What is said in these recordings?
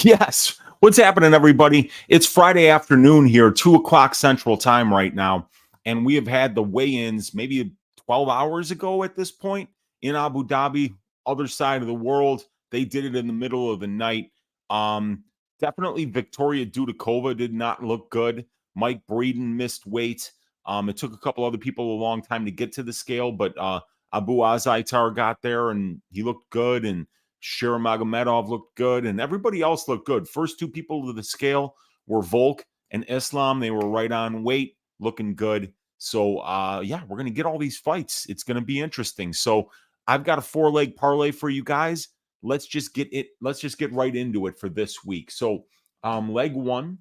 Yes. What's happening, everybody? It's Friday afternoon here, 2 o'clock Central Time right now. And we have had the weigh-ins maybe 12 hours ago at this point in Abu Dhabi, other side of the world. They did it in the middle of the night. Definitely Victoria Dudikova did not look good. Mike Breeden missed weight. It took a couple other people a long time to get to the scale, but Abu Azaitar got there and he looked good, and Nurmagomedov looked good, and everybody else looked good. First two people to the scale were Volk and Islam. They were right on weight, looking good. So, yeah, we're going to get all these fights. It's going to be interesting. So I've got a 4-leg parlay for you guys. Let's just get right into it for this week. So leg one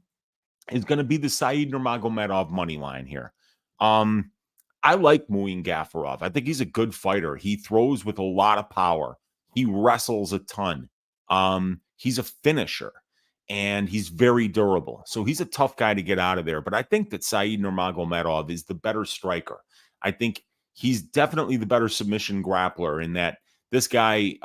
is going to be the Said Nurmagomedov money line here. I like Muin Gafarov. I think he's a good fighter. He throws with a lot of power. He wrestles a ton. He's a finisher, and he's very durable. So he's a tough guy to get out of there. But I think that Said Nurmagomedov is the better striker. I think he's definitely the better submission grappler in that this guy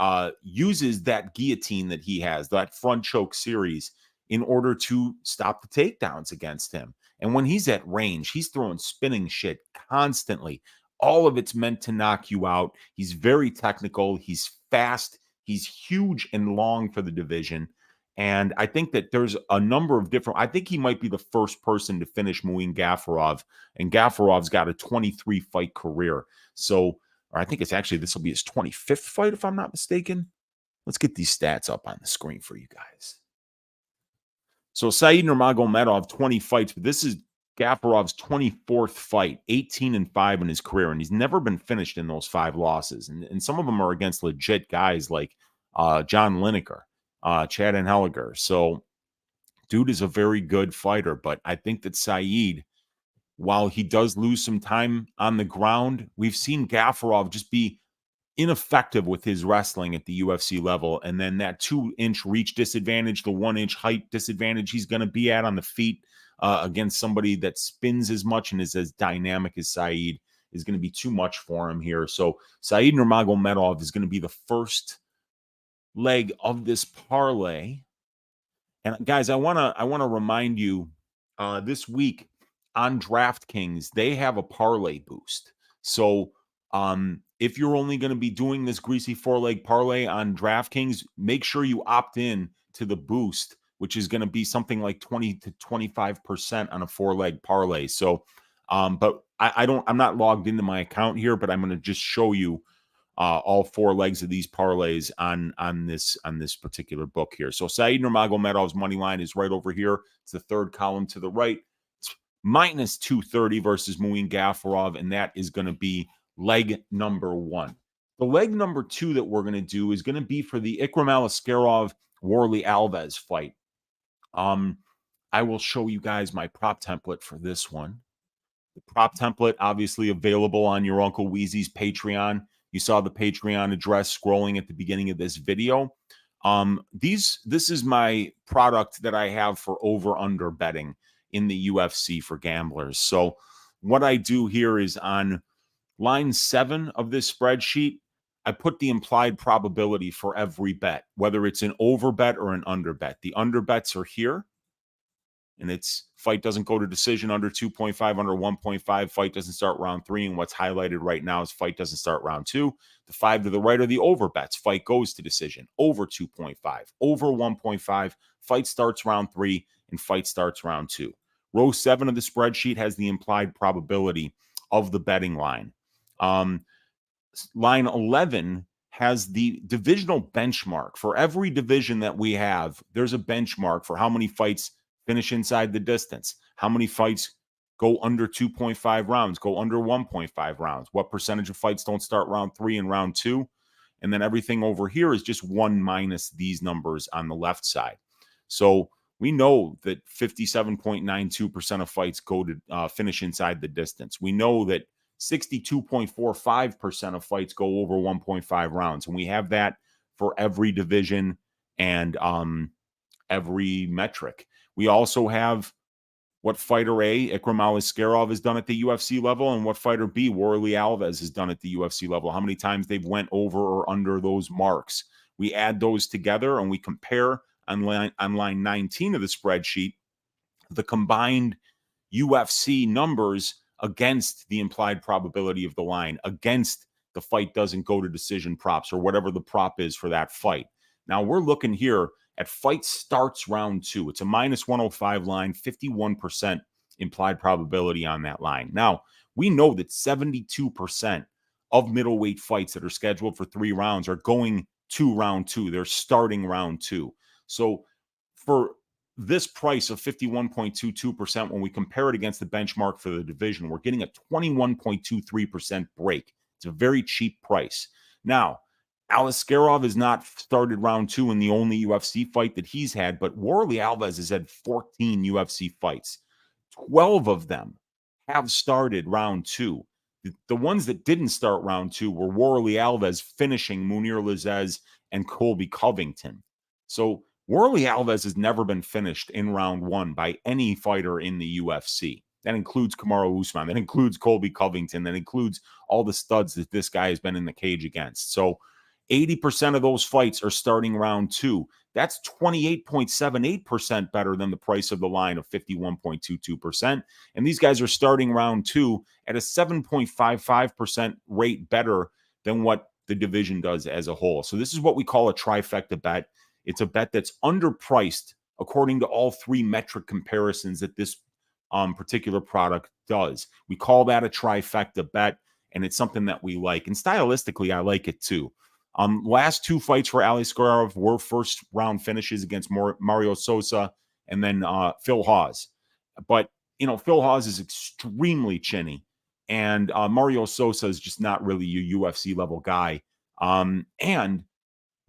uses that guillotine that he has, that front choke series, in order to stop the takedowns against him. And when he's at range, he's throwing spinning shit constantly. All of it's meant to knock you out. He's very technical. He's fast. He's huge and long for the division. And I think that there's a number of different, I think he might be the first person to finish Muin Gafarov. And Gafarov's got a 23-fight career. So, or I think it's actually, this will be his 25th fight, if I'm not mistaken. Let's get these stats up on the screen for you guys. So Said Nurmagomedov, 20 fights, but this is Gafarov's 24th fight, 18-5 in his career, and he's never been finished in those 5 losses. And some of them are against legit guys like John Lineker, Chad Henniger. So dude is a very good fighter, but I think that Said, while he does lose some time on the ground, we've seen Gafarov just be ineffective with his wrestling at the UFC level. And then that 2-inch reach disadvantage, the 1-inch height disadvantage he's going to be at on the feet against somebody that spins as much and is as dynamic as Said is going to be too much for him here. So Said Nurmagomedov is going to be the first leg of this parlay. And guys, I want to remind you this week on DraftKings, they have a parlay boost. So if you're only going to be doing this Greasy 4-leg parlay on DraftKings, make sure you opt in to the boost, which is going to be something like 20 to 25% on a 4-leg parlay. So, but I'm not logged into my account here, but I'm going to just show you all 4 legs of these parlays on this particular book here. So Said Nurmagomedov's money line is right over here. It's the third column to the right. It's minus 230 versus Muin Gafarov, and that is going to be leg number 1. The leg number 2 that we're going to do is going to be for the Ikram Aliskerov Warlley Alves fight. I will show you guys my prop template for this one. The prop template obviously available on your Uncle Weezy's Patreon. You saw the Patreon address scrolling at the beginning of this video. This is my product that I have for over-under betting in the UFC for gamblers. So what I do here is on line 7 of this spreadsheet, I put the implied probability for every bet, whether it's an over bet or an under bet. The under bets are here, and it's fight doesn't go to decision, under 2.5, under 1.5, fight doesn't start round 3, and what's highlighted right now is fight doesn't start round 2. The 5 to the right are the over bets. Fight goes to decision, over 2.5, over 1.5, fight starts round 3, and fight starts round 2. Row 7 of the spreadsheet has the implied probability of the betting line. Line 11 has the divisional benchmark. For every division that we have, there's a benchmark for how many fights finish inside the distance, how many fights go under 2.5 rounds, go under 1.5 rounds, what percentage of fights don't start round 3 and round 2. And then everything over here is just 1 minus these numbers on the left side. So we know that 57.92% of fights go to finish inside the distance. We know that 62.45% of fights go over 1.5 rounds. And we have that for every division and every metric. We also have what fighter A, Ikram Aliskerov, has done at the UFC level, and what fighter B, Warlley Alves, has done at the UFC level, how many times they've went over or under those marks. We add those together and we compare on line 19 of the spreadsheet, the combined UFC numbers against the implied probability of the line, against the fight doesn't go to decision props or whatever the prop is for that fight. Now we're looking here at fight starts round 2. It's a minus 105 line, 51% implied probability on that line. Now, we know that 72% of middleweight fights that are scheduled for 3 rounds are going to round 2. They're starting round 2. So for this price of 51.22%, when we compare it against the benchmark for the division, we're getting a 21.23% break. It's a very cheap price. Now, Aliskerov has not started round 2 in the only UFC fight that he's had, but Warlley Alves has had 14 UFC fights. 12 of them have started round 2. The ones that didn't start round 2 were Warlley Alves finishing Munir Lazzez and Colby Covington. So Warlley Alves has never been finished in round 1 by any fighter in the UFC. That includes Kamaru Usman. That includes Colby Covington. That includes all the studs that this guy has been in the cage against. So 80% of those fights are starting round 2. That's 28.78% better than the price of the line of 51.22%. And these guys are starting round 2 at a 7.55% rate better than what the division does as a whole. So this is what we call a trifecta bet. It's a bet that's underpriced according to all 3 metric comparisons that this particular product does. We call that a trifecta bet, and it's something that we like. And stylistically, I like it too. Last 2 fights for Aliskerov were first round finishes against Mario Sosa and then Phil Hawes. But, Phil Hawes is extremely chinny, and Mario Sosa is just not really a UFC level guy. And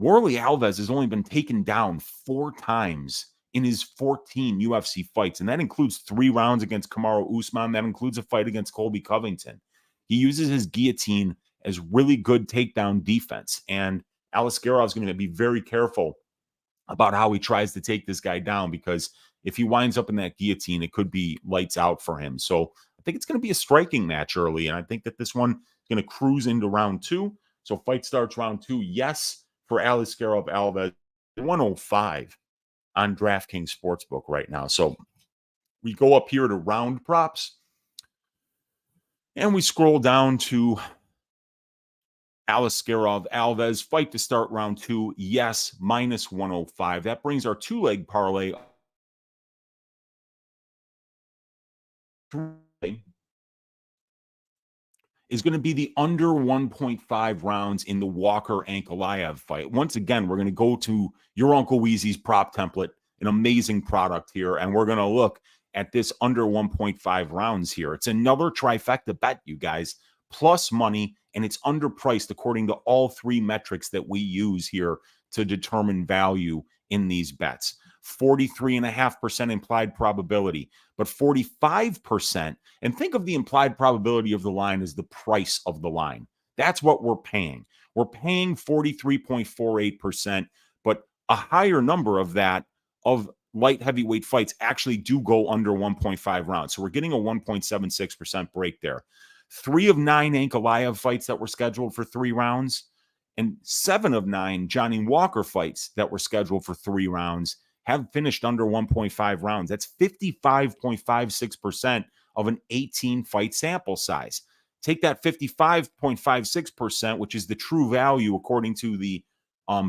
Warlley Alves has only been taken down 4 times in his 14 UFC fights, and that includes 3 rounds against Kamaru Usman. That includes a fight against Colby Covington. He uses his guillotine as really good takedown defense, and Aliskerov is going to be very careful about how he tries to take this guy down, because if he winds up in that guillotine, it could be lights out for him. So I think it's going to be a striking match early, and I think that this one is going to cruise into round 2. So fight starts round 2, yes, for Aliskerov Alves, 105 on DraftKings Sportsbook right now. So we go up here to round props, and we scroll down to Aliskerov Alves, fight to start round 2, yes, minus 105. That brings our 2-leg parlay is going to be the under 1.5 rounds in the Walker Ankalaev fight. Once again, we're going to go to your Uncle Weezy's prop template, an amazing product here, and we're going to look at this under 1.5 rounds here. It's another trifecta bet, you guys, plus money, and it's underpriced according to all 3 metrics that we use here to determine value in these bets. 43.5% implied probability, but 45%, and think of the implied probability of the line as the price of the line. That's what we're paying. We're paying 43.48%, but a higher number of that of light heavyweight fights actually do go under 1.5 rounds. So we're getting a 1.76% break there. 3 of 9 Ankalaev fights that were scheduled for 3 rounds, and 7 of 9 Johnny Walker fights that were scheduled for 3 rounds have finished under 1.5 rounds. That's 55.56% of an 18-fight sample size. Take that 55.56%, which is the true value according to the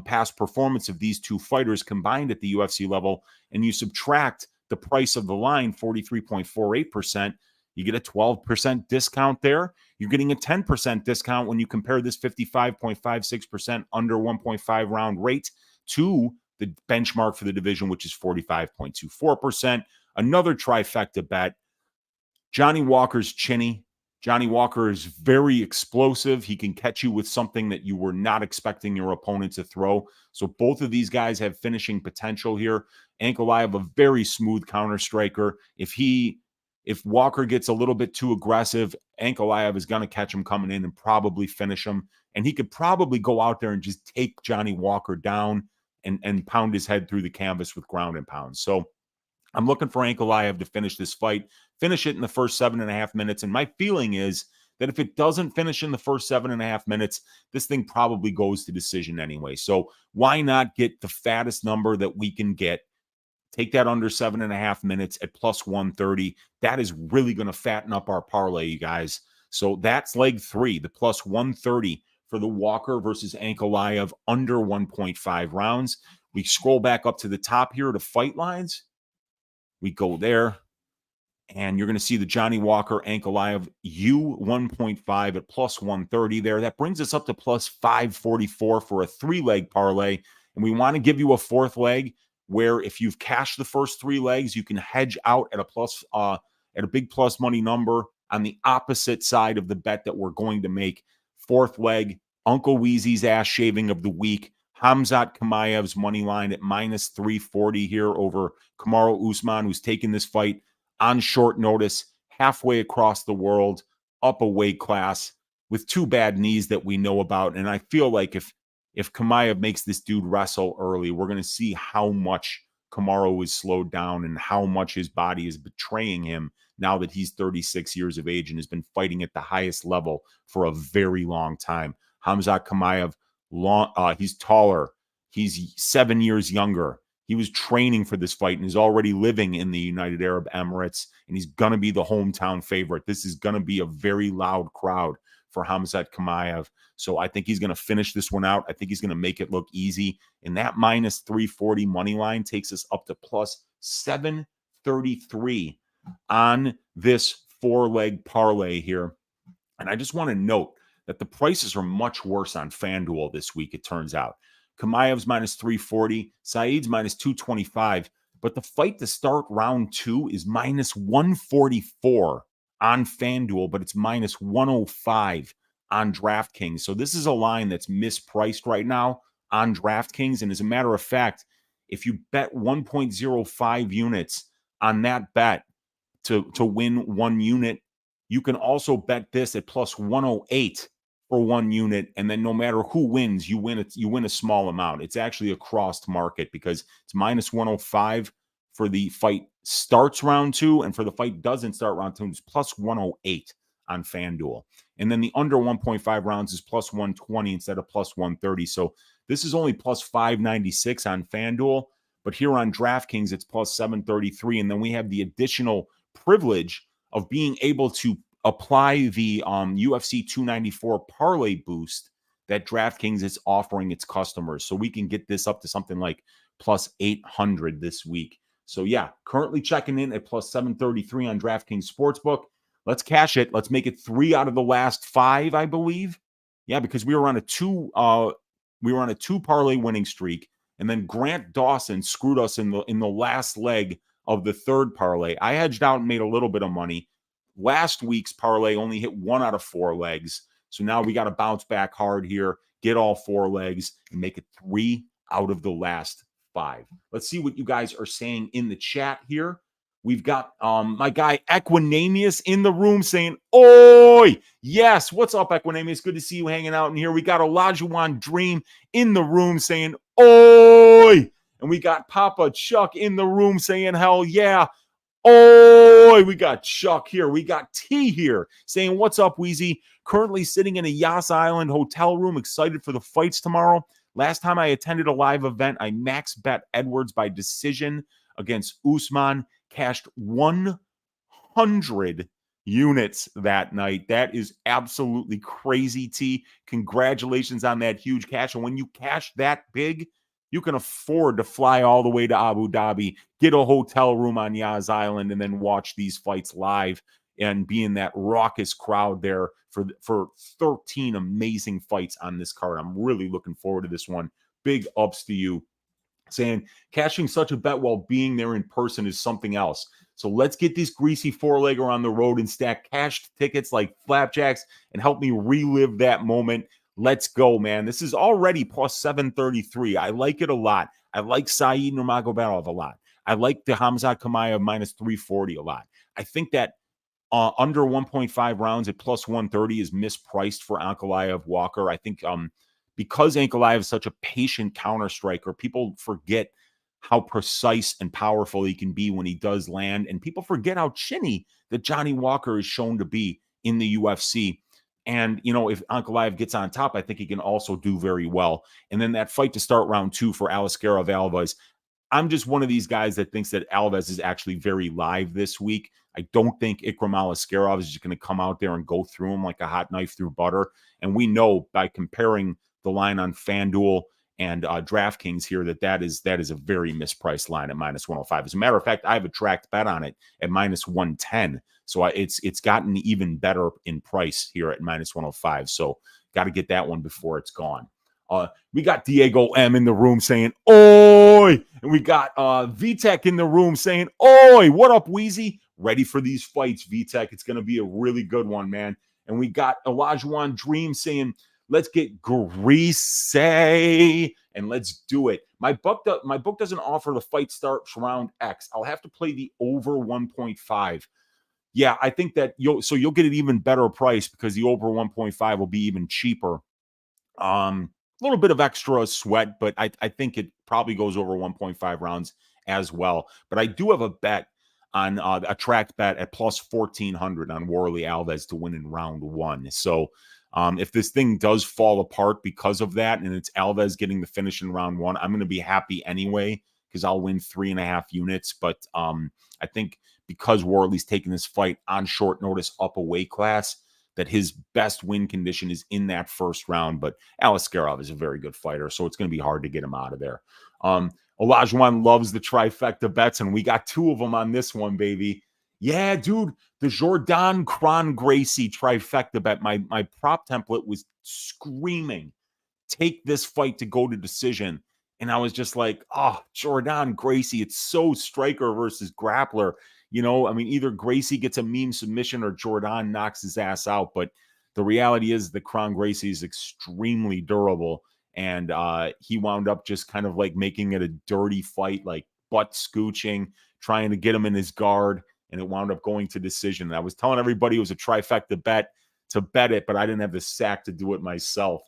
past performance of these 2 fighters combined at the UFC level, and you subtract the price of the line, 43.48%, you get a 12% discount there. You're getting a 10% discount when you compare this 55.56% under 1.5 round rate to the benchmark for the division, which is 45.24%. Another trifecta bet. Johnny Walker's chinny. Johnny Walker is very explosive. He can catch you with something that you were not expecting your opponent to throw. So both of these guys have finishing potential here. Ankalaev, a very smooth counter striker. If Walker gets a little bit too aggressive, Ankalaev is going to catch him coming in and probably finish him. And he could probably go out there and just take Johnny Walker down and pound his head through the canvas with ground and pound. So I'm looking for Ankalaev to finish this fight, finish it in the first 7.5 minutes. And my feeling is that if it doesn't finish in the first 7.5 minutes, this thing probably goes to decision anyway. So why not get the fattest number that we can get? Take that under 7.5 minutes at plus 130. That is really going to fatten up our parlay, you guys. So that's leg 3, the plus 130 for the Walker versus Ankalaev under 1.5 rounds. We scroll back up to the top here to fight lines. We go there, and you're going to see the Johnny Walker Ankalaev U 1.5 at plus 130 there. That brings us up to plus 544 for a 3-leg parlay. And we want to give you a 4th leg where if you've cashed the first 3 legs, you can hedge out at a big plus money number on the opposite side of the bet that we're going to make. 4th leg, Uncle Weezy's ass shaving of the week. Khamzat Chimaev's money line at minus 340 here over Kamaru Usman, who's taking this fight on short notice, halfway across the world, up a weight class with 2 bad knees that we know about. And I feel like if Chimaev makes this dude wrestle early, we're going to see how much Kamaru is slowed down and how much his body is betraying him now that he's 36 years of age and has been fighting at the highest level for a very long time. Khamzat Chimaev, he's taller. He's 7 years younger. He was training for this fight and is already living in the United Arab Emirates, and he's going to be the hometown favorite. This is going to be a very loud crowd for Khamzat Chimaev. So I think he's going to finish this one out. I think he's going to make it look easy. And that minus 340 money line takes us up to plus 733 on this 4-leg parlay here. And I just want to note that the prices are much worse on FanDuel this week, it turns out. Chimaev's minus 340, Saeed's minus 225, but the fight to start round 2 is minus 144 on FanDuel, but it's minus 105 on DraftKings. So this is a line that's mispriced right now on DraftKings. And as a matter of fact, if you bet 1.05 units on that bet to win 1 unit, you can also bet this at plus 108 for 1 unit, and then no matter who wins, you win a small amount. It's actually a crossed market because it's minus 105 for the fight starts round 2, and for the fight doesn't start round 2, it's plus 108 on FanDuel. And then the under 1.5 rounds is plus 120 instead of plus 130. So this is only plus 596 on FanDuel, but here on DraftKings, it's plus 733. And then we have the additional privilege of being able to apply the UFC 294 parlay boost that DraftKings is offering its customers. So we can get this up to something like plus 800 this week. So yeah, currently checking in at plus 733 on DraftKings Sportsbook. Let's cash it. Let's make it 3 out of the last 5, I believe. Yeah, because we were on a 2 parlay winning streak, and then Grant Dawson screwed us in the last leg of the 3rd parlay. I hedged out and made a little bit of money. Last week's parlay only hit 1 out of 4 legs. So now we got to bounce back hard here, get all 4 legs, and make it 3 out of the last 5. Let's see what you guys are saying in the chat here. We've got my guy Equinamius in the room saying, "Oi!" Yes, what's up, Equinamius? Good to see you hanging out in here. We got Olajuwon Dream in the room saying, "Oi!" And we got Papa Chuck in the room saying, "Hell yeah." Oh, we got Chuck here. We got T here saying, "What's up, Weezy? Currently sitting in a Yas Island hotel room, excited for the fights tomorrow. Last time I attended a live event, I max bet Edwards by decision against Usman, cashed 100 units that night. That is absolutely crazy, T. Congratulations on that huge cash. And when you cash that big, you can afford to fly all the way to Abu Dhabi, get a hotel room on Yas Island, and then watch these fights live and be in that raucous crowd there for 13 amazing fights on this card. I'm really looking forward to this one. Big ups to you. Saying cashing such a bet while being there in person is something else. So let's get this greasy 4-legger on the road and stack cashed tickets like flapjacks and help me relive that moment. Let's go, man. This is already plus 733. I like it a lot. I like Saeed Nurmagomedov a lot. I like the Khamzat Chimaev minus 340 a lot. I think that under 1.5 rounds at plus 130 is mispriced for Ankalaev Walker. I think because Ankalaev is such a patient counter striker, people forget how precise and powerful he can be when he does land. And people forget how chinny that Johnny Walker is shown to be in the UFC. And, if Ankalaev gets on top, I think he can also do very well. And then that fight to start round 2 for Aliskerov Alves, I'm just one of these guys that thinks that Alves is actually very live this week. I don't think Ikram Aliskerov is just going to come out there and go through him like a hot knife through butter. And we know by comparing the line on FanDuel and DraftKings here that is a very mispriced line at -105. As a matter of fact, I have a tracked bet on it at -110. So it's gotten even better in price here at -105. So got to get that one before it's gone. We got Diego M in the room saying, "Oi!" And we got VTech in the room saying, "Oi! What up, Weezy? Ready for these fights, VTech? It's going to be a really good one, man." And we got Olajuwon Dream saying, "Let's get Greasy and let's do it." My book doesn't offer the fight starts round X. I'll have to play the over 1.5. Yeah, I think that you'll get an even better price because the over 1.5 will be even cheaper. A little bit of extra sweat, but I think it probably goes over 1.5 rounds as well. But I do have a bet on a track bet at plus 1,400 on Warlley Alves to win in round 1. So if this thing does fall apart because of that, and it's Alves getting the finish in round 1, I'm going to be happy anyway because I'll win 3.5 units. But I think because Warlley's taking this fight on short notice up a weight class, that his best win condition is in that first round. But Aliskerov is a very good fighter, so it's going to be hard to get him out of there. Olajuwon loves the trifecta bets, and we got 2 of them on this one, baby. Yeah, dude, the Jordan Kron Gracie trifecta bet. My prop template was screaming, take this fight to go to decision. And I was just like, oh, Jordan Gracie, it's so striker versus grappler. Either Gracie gets a meme submission or Jordan knocks his ass out. But the reality is the Kron Gracie is extremely durable. And he wound up just kind of like making it a dirty fight, like butt scooching, trying to get him in his guard. And it wound up going to decision. And I was telling everybody it was a trifecta bet to bet it, but I didn't have the sack to do it myself.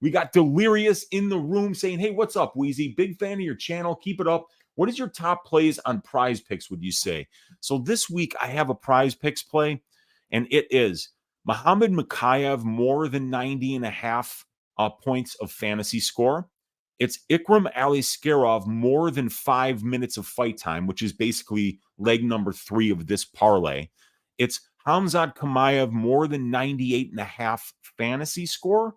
We got Delirious in the room saying, "Hey, what's up, Weezy? Big fan of your channel. Keep it up. What is your top plays on Prize Picks, would you say?" So this week I have a Prize Picks play, and it is Muhammad Makhachev more than 90.5 points of fantasy score. It's Ikram Aliskerov more than 5 minutes of fight time, which is basically leg number 3 of this parlay. It's Khamzat Chimaev more than 98.5 fantasy score.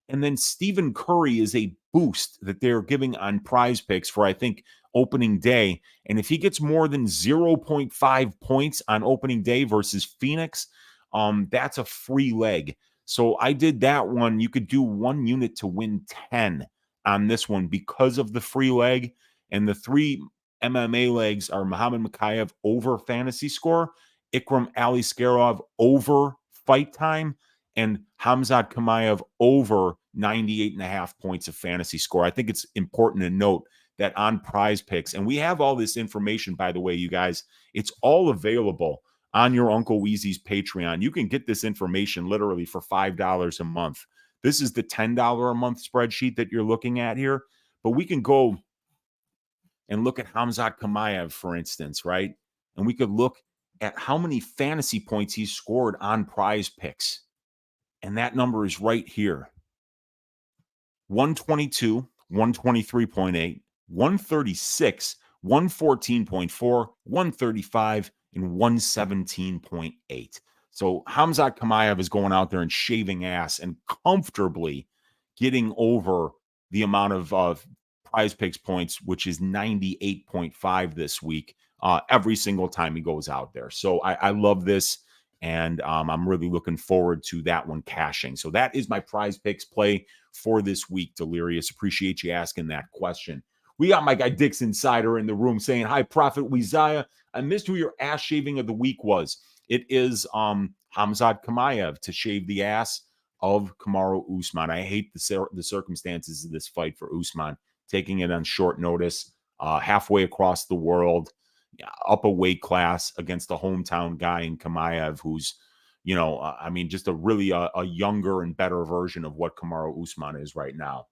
And then Stephen Curry is a boost that they're giving on Prize Picks for, I think, opening day. And if he gets more than 0.5 points on opening day versus Phoenix, that's a free leg. So I did that one. You could do 1 unit to win 10 on this one because of the free leg. And the 3 MMA legs are Muhammad Makhachev over fantasy score, Ikram Aliskerov over fight time, and Khamzat Chimaev over 98.5 points of fantasy score. I think it's important to note that on Prize Picks, and we have all this information, by the way, you guys, it's all available on your Uncle Weezy's Patreon. You can get this information literally for $5 a month. This is the $10 a month spreadsheet that you're looking at here, but we can go and look at Khamzat Chimaev, for instance, right? And we could look at how many fantasy points he's scored on Prize Picks. And that number is right here. 122, 123.8, 136, 114.4, 135, and 117.8. So Khamzat Chimaev is going out there and shaving ass and comfortably getting over the amount of Prize Picks points, which is 98.5 this week, every single time he goes out there. So I love this. And I'm really looking forward to that one cashing. So that is my Prize Picks play for this week, Delirious. Appreciate you asking that question. We got my guy Dix Insider in the room saying, "Hi, Prophet Weeziah. I missed who your ass shaving of the week was." It is Khamzat Chimaev to shave the ass of Kamaru Usman. I hate the circumstances of this fight for Usman, taking it on short notice, halfway across the world, up a weight class against a hometown guy in Chimaev, who's, just a really a younger and better version of what Kamaru Usman is right now.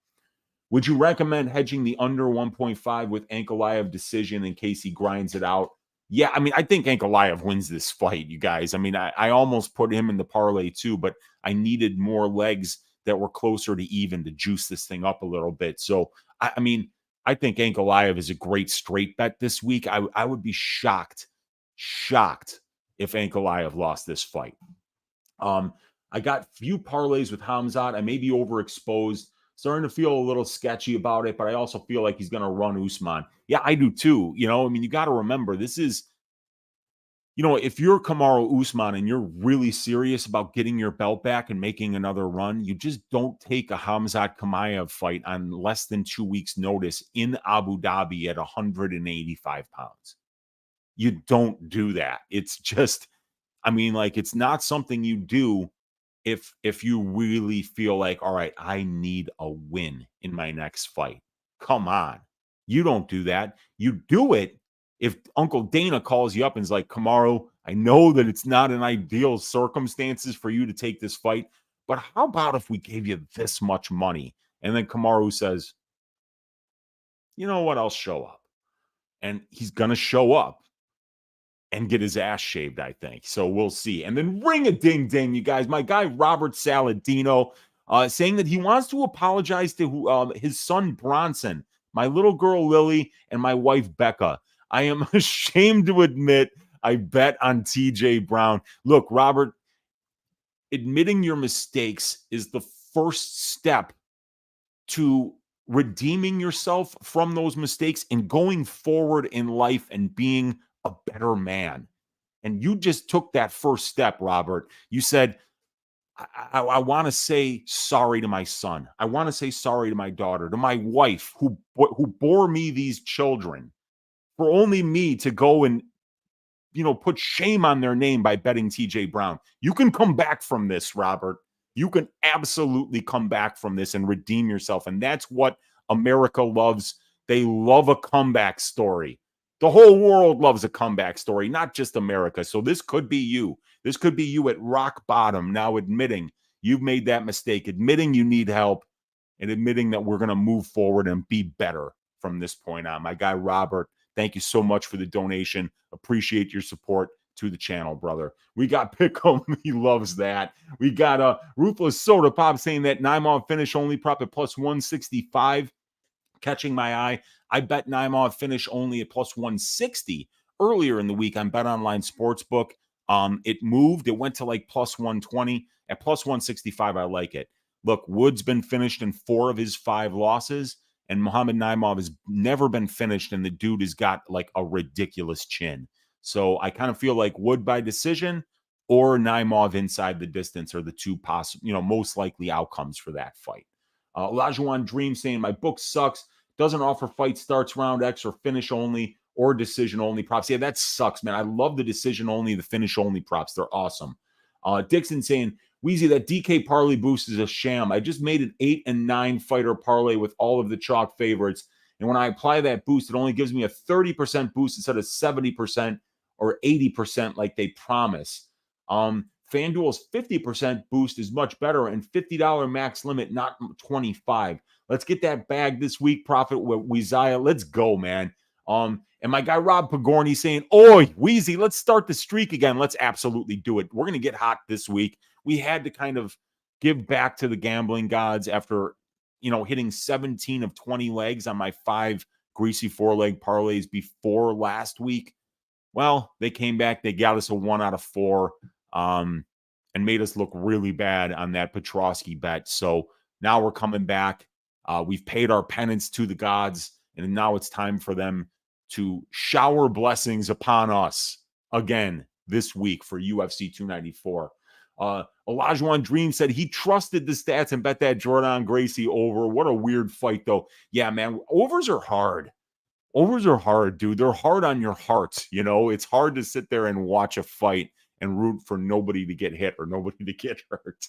Would you recommend hedging the under 1.5 with Ankalaev decision in case he grinds it out? Yeah, I mean, I think Ankalaev wins this fight, you guys. I mean, I almost put him in the parlay too, but I needed more legs that were closer to even to juice this thing up a little bit. So, I mean, I think Ankalaev is a great straight bet this week. I would be shocked if Ankalaev lost this fight. I got few parlays with Hamzat. I may be overexposed. Starting to feel a little sketchy about it, but I also feel like he's going to run Usman. Yeah, I do too. You know, I mean, you got to remember this is, you know, if you're Kamaru Usman and you're really serious about getting your belt back and making another run, you just don't take a Hamzat Chimaev fight on less than 2 weeks' notice in Abu Dhabi at 185 pounds. You don't do that. It's just, I mean, like, it's not something you do if you really feel like, all right, I need a win in my next fight. Come on. You don't do that. You do it if Uncle Dana calls you up and is like, Kamaru, I know that it's not an ideal circumstances for you to take this fight, but how about if we gave you this much money? And then Kamaru says, you know what? I'll show up. And he's going to show up and get his ass shaved, I think. So we'll see. And then ring a ding ding, you guys. My guy Robert Saladino saying that he wants to apologize to his son Bronson, my little girl Lily, and my wife Becca. I am ashamed to admit I bet on TJ Brown. Look, Robert, admitting your mistakes is the first step to redeeming yourself from those mistakes and going forward in life and being a better man. And you just took that first step, Robert. You said, I want to say sorry to my son. I want to say sorry to my daughter, to my wife who bore me these children, for only me to go and, you know, put shame on their name by betting TJ Brown. You can come back from this, Robert. You can absolutely come back from this and redeem yourself. And that's what America loves. They love a comeback story. The whole world loves a comeback story, not just America. So this could be you. This could be you at rock bottom, now admitting you've made that mistake, admitting you need help, and admitting that we're going to move forward and be better from this point on. My guy, Robert, thank you so much for the donation. Appreciate your support to the channel, brother. We got Pick'em. He loves that. We got Ruthless Soda Pop saying that Naimov finish only prop at plus 165. Catching my eye. I bet Naimov finish only at plus 160 earlier in the week on BetOnline Sportsbook. It moved. It went to like plus 120. At plus 165, I like it. Look, Wood's been finished in 4 of his 5 losses, and Muhammad Naimov has never been finished, and the dude has got like a ridiculous chin. So I kind of feel like Wood by decision or Naimov inside the distance are the two possible, you know, most likely outcomes for that fight. Olajuwon Dream saying my book sucks, doesn't offer fight starts round X or finish only or decision only props. Yeah, that sucks, man. I love the decision only, the finish only props. They're awesome. Dixon saying, Weezy, that DK parlay boost is a sham. I just made an 8 and 9 fighter parlay with all of the chalk favorites. And when I apply that boost, it only gives me a 30% boost instead of 70% or 80% like they promise. FanDuel's 50% boost is much better and $50 max limit, not 25. Let's get that bag this week. Profit with Weezy. Let's go, man. And my guy Rob Pagorni saying, "Oi, Weezy, let's start the streak again." Let's absolutely do it. We're gonna get hot this week. We had to kind of give back to the gambling gods after, you know, hitting 17 of 20 legs on my 5 Greasy 4-leg parlays before last week. Well, they came back. They got us a 1 out of 4. And made us look really bad on that Petrosky bet. So now we're coming back. We've paid our penance to the gods, and now it's time for them to shower blessings upon us again this week for UFC 294. Olajuwon Dream said he trusted the stats and bet that Jordan Gracie over. What a weird fight, though. Yeah, man, overs are hard. Overs are hard, dude. They're hard on your heart. You know, it's hard to sit there and watch a fight and root for nobody to get hit or nobody to get hurt.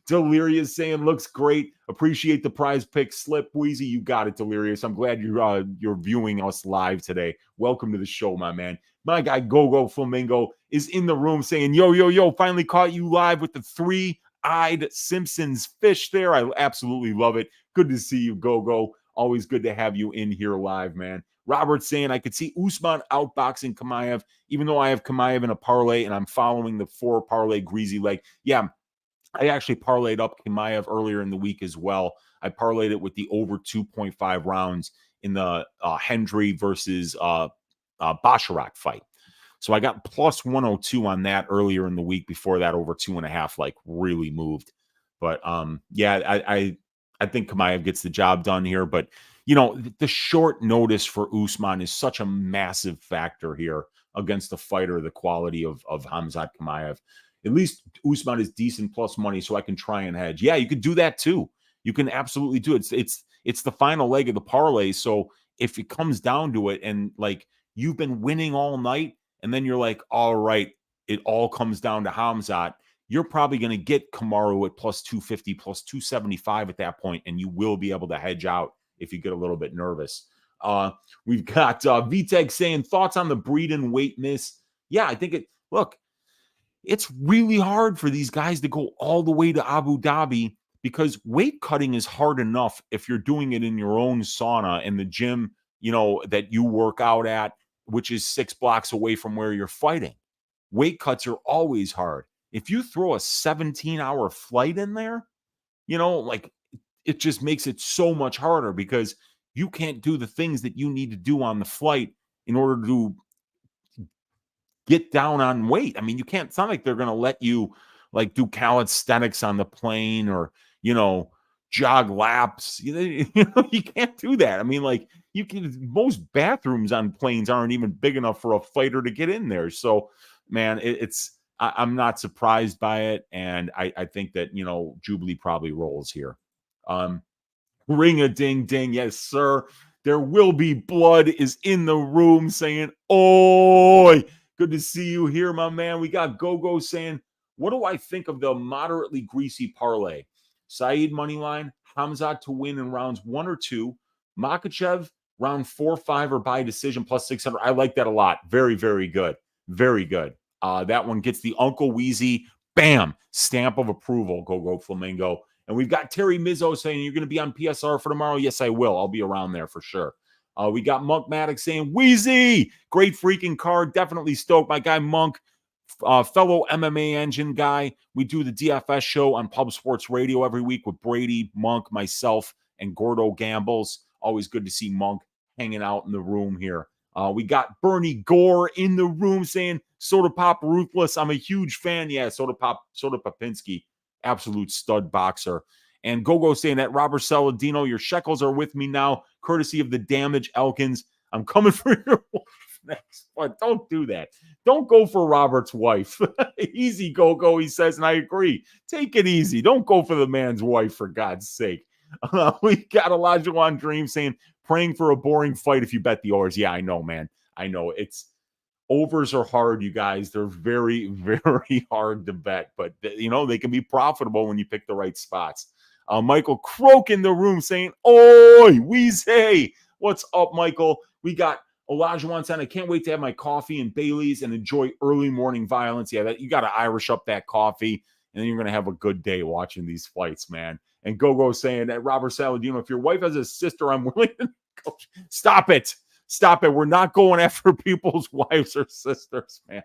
Delirious saying, looks great. Appreciate the prize pick slip. Weezy, you got it, Delirious. I'm glad you're viewing us live today. Welcome to the show, my man. My guy, Gogo Flamingo, is in the room saying, yo, finally caught you live with the 3-eyed Simpsons fish there. I absolutely love it. Good to see you, Gogo. Always good to have you in here live, man. Robert's saying I could see Usman outboxing Chimaev, even though I have Chimaev in a parlay and I'm following the 4 parlay Greasy leg. Yeah, I actually parlayed up Chimaev earlier in the week as well. I parlayed it with the over 2.5 rounds in the Hendry versus Basharak fight. So I got plus 102 on that earlier in the week before that over 2.5 like really moved. But yeah, I think Chimaev gets the job done here. But the short notice for Usman is such a massive factor here against the fighter, the quality of Khamzat Chimaev. At least Usman is decent plus money, so I can try and hedge. Yeah, you could do that too. You can absolutely do it. It's the final leg of the parlay. So if it comes down to it, and like you've been winning all night, and then you're like, all right, it all comes down to Khamzat, you're probably going to get Kamaru at plus 250, plus 275 at that point, and you will be able to hedge out if you get a little bit nervous. We've got VTEG saying, thoughts on the Breeden weight miss? Yeah, I think it's really hard for these guys to go all the way to Abu Dhabi because weight cutting is hard enough if you're doing it in your own sauna in the gym, that you work out at, which is 6 blocks away from where you're fighting. Weight cuts are always hard. If you throw a 17-hour flight in there, it just makes it so much harder because you can't do the things that you need to do on the flight in order to get down on weight. I mean, you can't, it's not like they're going to let you like do calisthenics on the plane or, jog laps. You can't do that. I mean, like most bathrooms on planes aren't even big enough for a fighter to get in there. So, man, I'm not surprised by it. And I think that, Jubilee probably rolls here. Ring a ding ding. Yes, sir. There will be blood is in the room saying, "Oi, good to see you here, my man." We got Gogo saying, what do I think of the moderately greasy parlay? Saeed moneyline, Khamzat to win in rounds 1 or 2, Makhachev round 4, 5, or by decision plus 600. I like that a lot. Very, very good. Very good. That one gets the Uncle Weezy, bam, stamp of approval. Go Flamingo. And we've got Terry Mizzo saying, you're going to be on PSR for tomorrow? Yes, I will. I'll be around there for sure. We got Monk Maddox saying, Weezy, great freaking card. Definitely stoked. My guy Monk, fellow MMA engine guy. We do the DFS show on Pub Sports Radio every week with Brady, Monk, myself, and Gordo Gambles. Always good to see Monk hanging out in the room here. We got Bernie Gore in the room saying, Soda Pop Ruthless. I'm a huge fan. Yeah, Soda Popinski, absolute stud boxer. And Gogo saying that Robert Saladino, your shekels are with me now, courtesy of the Damage Elkins. I'm coming for your wife next. But don't do that. Don't go for Robert's wife. Easy, Gogo, he says, and I agree. Take it easy. Don't go for the man's wife, for God's sake. We got Elijah Wan Dream saying, praying for a boring fight if you bet the overs. Yeah, I know, man. I know. Overs are hard, you guys. They're very, very hard to bet, but they can be profitable when you pick the right spots. Michael Croak in the room saying, "Oi, Weezy." What's up, Michael? We got Olajuwon saying, I can't wait to have my coffee and Bailey's and enjoy early morning violence. Yeah, you got to Irish up that coffee, and then you're going to have a good day watching these fights, man. And Gogo saying that Robert Saladino, if your wife has a sister, I'm willing to go. Stop it. Stop it. We're not going after people's wives or sisters, man.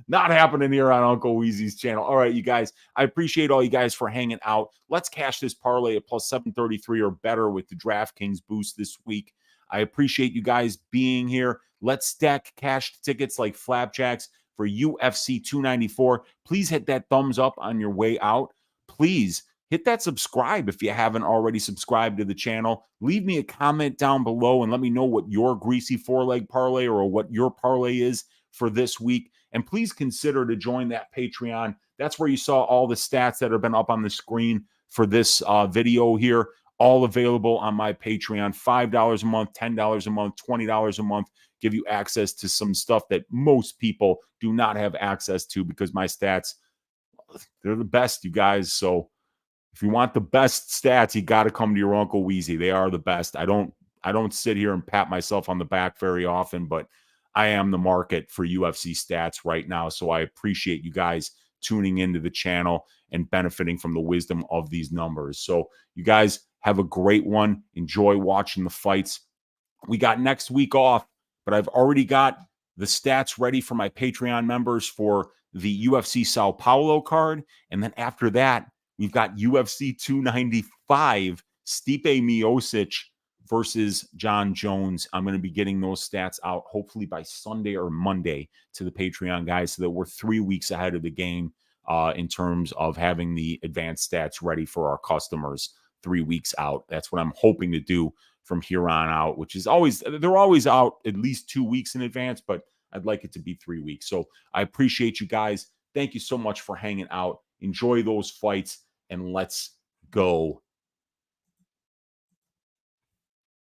Not happening here on Uncle Weezy's channel. All right, you guys. I appreciate all you guys for hanging out. Let's cash this parlay at plus 733 or better with the DraftKings boost this week. I appreciate you guys being here. Let's stack cash tickets like flapjacks for UFC 294. Please hit that thumbs up on your way out. Please hit that subscribe if you haven't already subscribed to the channel. Leave me a comment down below and let me know what your greasy 4-leg parlay or what your parlay is for this week. And please consider to join that Patreon. That's where you saw all the stats that have been up on the screen for this video here. All available on my Patreon. $5 a month, $10 a month, $20 a month. Give you access to some stuff that most people do not have access to because my stats, they're the best, you guys. So if you want the best stats, you got to come to your Uncle Weezy. They are the best. I don't sit here and pat myself on the back very often, but I am the market for UFC stats right now. So I appreciate you guys tuning into the channel and benefiting from the wisdom of these numbers. So you guys have a great one. Enjoy watching the fights. We got next week off, but I've already got the stats ready for my Patreon members for the UFC Sao Paulo card. And then after that, we've got UFC 295, Stipe Miocic versus John Jones. I'm going to be getting those stats out hopefully by Sunday or Monday to the Patreon guys so that we're 3 weeks ahead of the game in terms of having the advanced stats ready for our customers 3 weeks out. That's what I'm hoping to do from here on out, which is always, they're always out at least 2 weeks in advance, but I'd like it to be 3 weeks. So I appreciate you guys. Thank you so much for hanging out. Enjoy those fights, and let's go